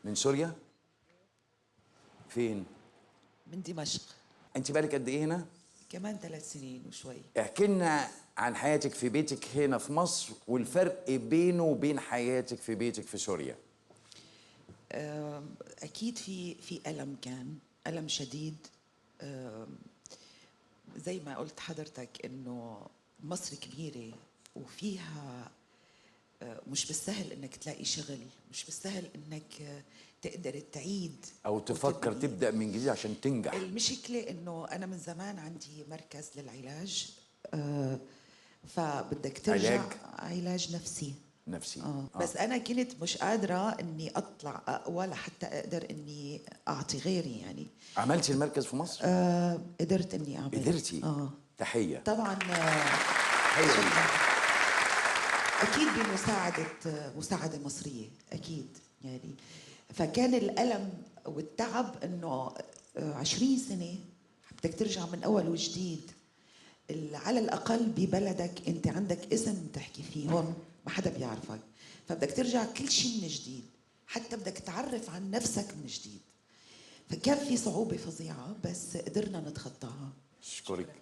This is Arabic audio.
من سوريا؟ فين؟ من دمشق. انت بالك قد ايه هنا؟ كمان 3 سنين وشوي. احكي لنا عن حياتك في بيتك هنا في مصر والفرق بينه وبين حياتك في بيتك في سوريا. أكيد في ألم، كان ألم شديد. زي ما قلت حضرتك إنه مصر كبيرة وفيها مش بالسهل إنك تلاقي شغل، مش بالسهل إنك تقدر تعيد او تفكر وتبني. تبدأ من جديد عشان تنجح. المشكلة إنه أنا من زمان عندي مركز للعلاج، فبدك ترجع. علاج نفسي. بس أنا كنت مش قادرة إني أطلع أقوى لحتى أقدر إني أعطي غيري يعني. عملتي المركز في مصر؟ قدرت إني أعمل. قدرتي؟ تحية. طبعا. أكيد مساعدة مصرية أكيد يعني. فكان الألم والتعب إنه 20 سنة بدك ترجع من أول وجديد. على الأقل ببلدك أنت عندك اسم تحكي فيه، هون ما حدا بيعرفك، فبدك ترجع كل شيء من جديد، حتى بدك تعرف عن نفسك من جديد. فكان في صعوبة فظيعة بس قدرنا نتخطاها. أشكرك.